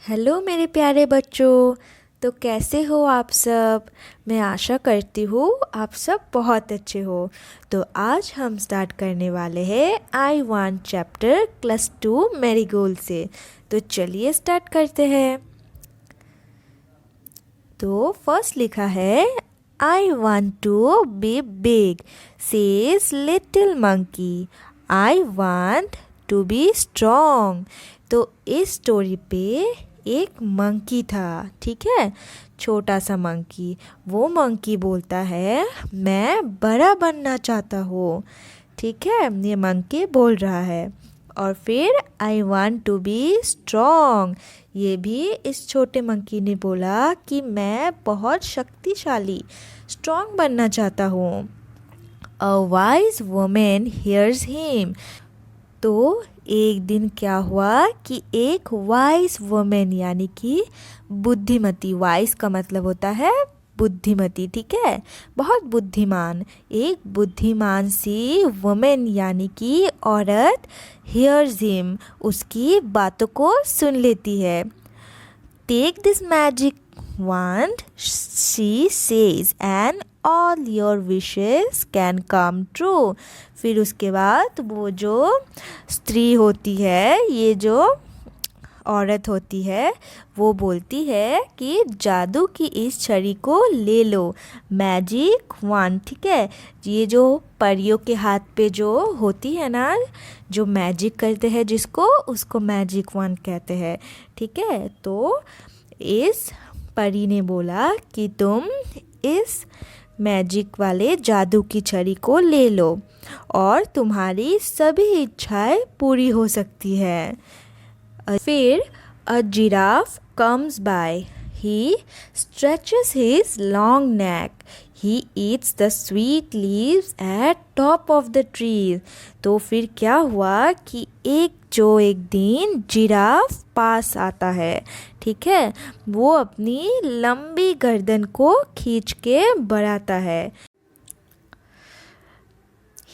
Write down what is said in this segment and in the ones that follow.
Hello मेरे प्यारे बच्चों। तो कैसे हो आप सब। मैं आशा करती हूँ आप सब बहुत अच्छे हो। तो आज हम स्टार्ट करने वाले हैं I want chapter class 2 marigold से। तो चलिए स्टार्ट करते हैं। तो फर्स्ट लिखा है I want to be big says little monkey. I want to be strong. तो इस स्टोरी पे एक मंकी था, ठीक है, छोटा सा मंकी। वो मंकी बोलता है मैं बड़ा बनना चाहता हूँ, ठीक है, ये मंकी बोल रहा है। और फिर I want to be strong, ये भी इस छोटे मंकी ने बोला कि मैं बहुत शक्तिशाली स्ट्रॉन्ग बनना चाहता हूँ। A wise woman hears him. तो एक दिन क्या हुआ कि एक वाइज वुमेन यानी कि बुद्धिमती, वाइज का मतलब होता है बुद्धिमती, ठीक है, बहुत बुद्धिमान, एक बुद्धिमान सी वुमेन यानी कि औरत हियर्स हिम, उसकी बातों को सुन लेती है। Take this magic wand, she says, and all your wishes can come true। फिर उसके बाद वो जो स्त्री होती है, ये जो औरत होती है, वो बोलती है कि जादू की इस छड़ी को ले लो, मैजिक वांड, ठीक है, ये जो परियों के हाथ पे जो होती है ना, जो मैजिक करते हैं जिसको, उसको मैजिक वांड कहते हैं, ठीक है। तो इस परी ने बोला कि तुम इस मैजिक वाले जादू की छड़ी को ले लो और तुम्हारी सभी इच्छाएं पूरी हो सकती है। फिर a giraffe comes by, he stretches his long neck, he eats the sweet leaves at top of the tree. तो फिर क्या हुआ कि एक दिन जिराफ पास आता है, ठीक है, वो अपनी लंबी गर्दन को खींच के बढ़ाता है।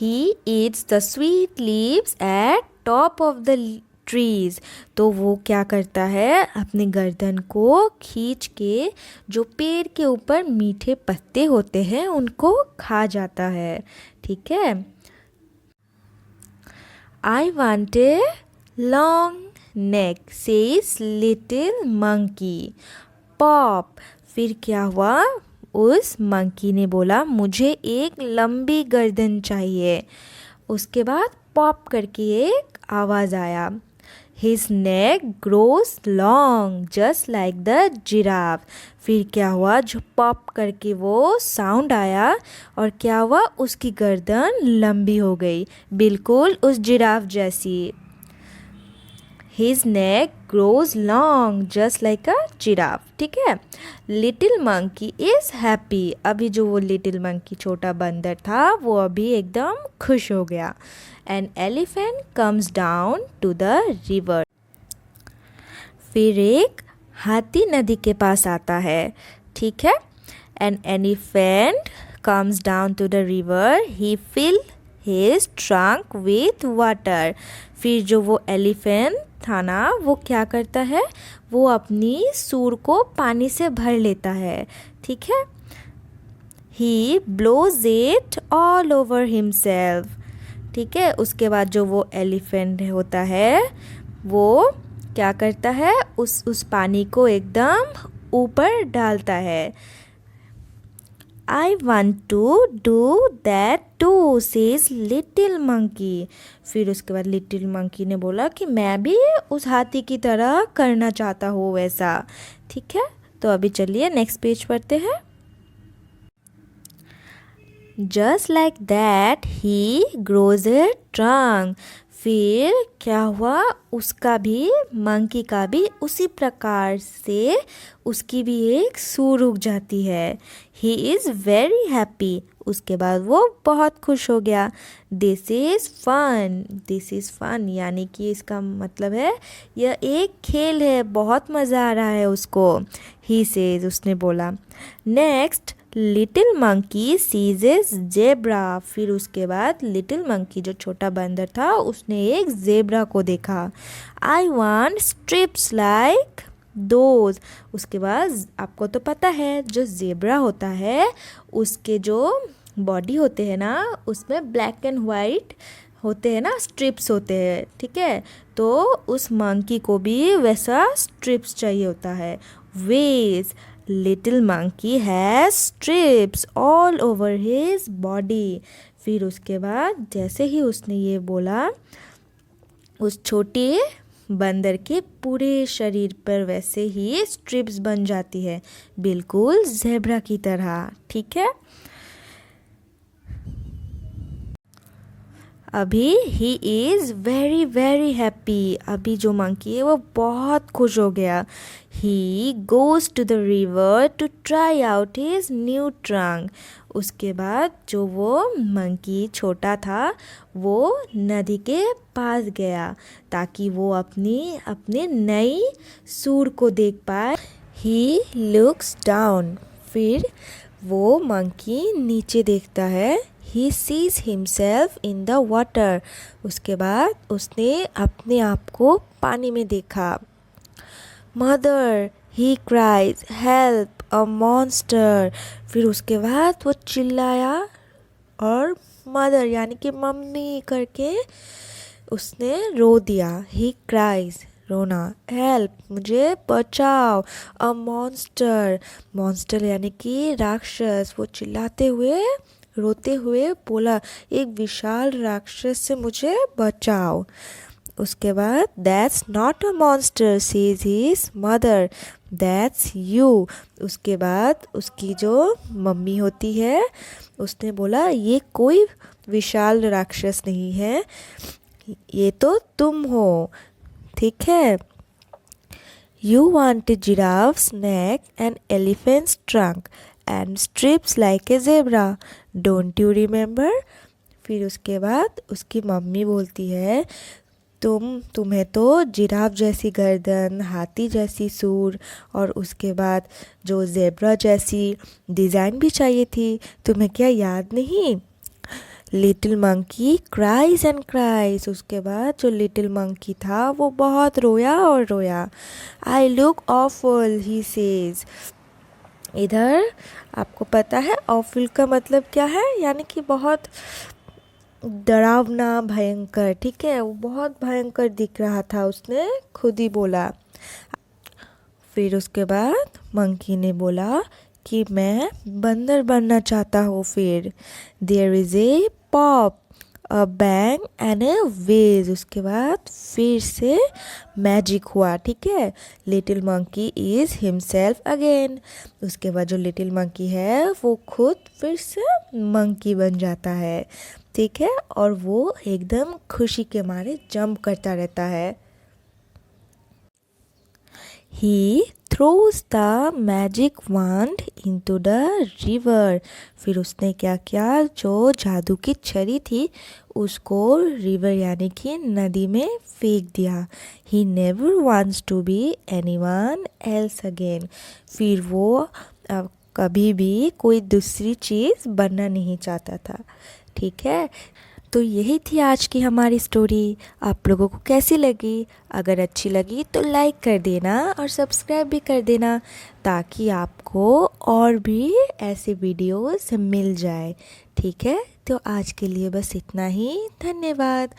He eats the sweet leaves at top of the trees। तो वो क्या करता है, अपनी गर्दन को खींच के जो पेड़ के ऊपर मीठे पत्ते होते हैं उनको खा जाता है, ठीक है। I want a long neck, says little monkey। Pop। फिर क्या हुआ, उस मंकी ने बोला मुझे एक लंबी गर्दन चाहिए। उसके बाद पॉप करके एक आवाज़ आया, His neck grows long just like the giraffe। फिर क्या हुआ, जो पॉप करके वो साउंड आया और क्या हुआ, उसकी गर्दन लंबी हो गई, बिल्कुल उस जिराफ जैसी। His neck grows long just like a giraffe, ठीक है। Little monkey is happy. अभी जो वो लिटिल मंकी छोटा बंदर था वो अभी एकदम खुश हो गया। An elephant comes down to the river. फिर एक हाथी नदी के पास आता है, ठीक है। An elephant comes down to the river, he fill his trunk with water. फिर जो वो एलिफेंट था ना, वो क्या करता है, वो अपनी सूर को पानी से भर लेता है, ठीक है। He blows it all over himself, ठीक है। उसके बाद जो वो एलिफेंट होता है वो क्या करता है, उस पानी को एकदम ऊपर डालता है। I want to do that too, says little monkey। फिर उसके बाद लिटिल मंकी ने बोला कि मैं भी उस हाथी की तरह करना चाहता हूँ वैसा, ठीक है। तो अभी चलिए नेक्स्ट पेज पढ़ते हैं। Just like that he grows a trunk। फिर क्या हुआ, उसका भी, मंकी का भी उसी प्रकार से उसकी भी एक सूर उग जाती है। He is very happy. उसके बाद वो बहुत खुश हो गया। This is fun, this is fun यानी कि इसका मतलब है यह एक खेल है, बहुत मज़ा आ रहा है उसको। ही सेज, उसने बोला। Next little monkey sees zebra. फिर उसके बाद लिटिल मंकी जो छोटा बंदर था उसने एक जेब्रा को देखा। I want strips like those. उसके बाद आपको तो पता है जो ज़ेब्रा होता है उसके जो बॉडी होते हैं ना उसमें ब्लैक एंड वाइट होते हैं ना, स्ट्रिप्स होते हैं, ठीक है। तो उस मंकी को भी वैसा स्ट्रिप्स चाहिए होता है। Whizz little monkey has strips all over his body. फिर उसके बाद जैसे ही उसने ये बोला उस छोटे बंदर के पूरे शरीर पर वैसे ही स्ट्रिप्स बन जाती है, बिल्कुल ज़ेब्रा की तरह, ठीक है। अभी he is very very happy. अभी जो मंकी है वो बहुत खुश हो गया। He goes to the river to try out his new trunk. उसके बाद जो वो मंकी छोटा था वो नदी के पास गया ताकि वो अपने नई सूर को देख पाए। He looks down. फिर वो मंकी नीचे देखता है। He sees himself in the water. उसके बाद उसने अपने आप को पानी में देखा। Mother, he cries, help, a monster. फिर उसके बाद वो चिल्लाया और मदर यानी कि मम्मी करके उसने रो दिया। He cries, रोना, हेल्प, मुझे बचाओ, अ मॉन्स्टर, मॉन्स्टर यानी कि राक्षस। वो चिल्लाते हुए रोते हुए बोला, एक विशाल राक्षस से मुझे बचाओ। उसके बाद that's not a monster says his mother, that's you. उसके बाद उसकी जो मम्मी होती है उसने बोला, ये कोई विशाल राक्षस नहीं है, ये तो तुम हो, ठीक है। You want a giraffe's neck and elephant's trunk and strips like a zebra. Don't you remember? फिर उसके बाद उसकी मम्मी बोलती है, तुम्हें तो जिराफ जैसी गर्दन, हाथी जैसी सूर और उसके बाद जो ज़ेब्रा जैसी डिज़ाइन भी चाहिए थी, तुम्हें क्या याद नहीं? Little monkey cries and cries. उसके बाद जो लिटिल मंकी था वो बहुत रोया और रोया। I look awful he says. इधर आपको पता है ऑफुल का मतलब क्या है, यानी कि बहुत डरावना, भयंकर, ठीक है। वो बहुत भयंकर दिख रहा था, उसने खुद ही बोला। फिर उसके बाद मंकी ने बोला कि मैं बंदर बनना चाहता हूँ। फिर there is a pop, a bang and a whizz. उसके बाद फिर से मैजिक हुआ, ठीक है। Little monkey is himself again. उसके बाद जो लिटिल मंकी है वो खुद फिर से मंकी बन जाता है, ठीक है। और वो एकदम खुशी के मारे जंप करता रहता है। He throws the magic wand into the river. फिर उसने क्या किया, जो जादू की छड़ी थी उसको रिवर यानी कि नदी में फेंक दिया। He never wants to be anyone else again. फिर वो कभी भी कोई दूसरी चीज़ बनना नहीं चाहता था, ठीक है। तो यही थी आज की हमारी स्टोरी। आप लोगों को कैसी लगी? अगर अच्छी लगी तो लाइक कर देना और सब्सक्राइब भी कर देना ताकि आपको और भी ऐसे वीडियोस मिल जाए, ठीक है। तो आज के लिए बस इतना ही। धन्यवाद।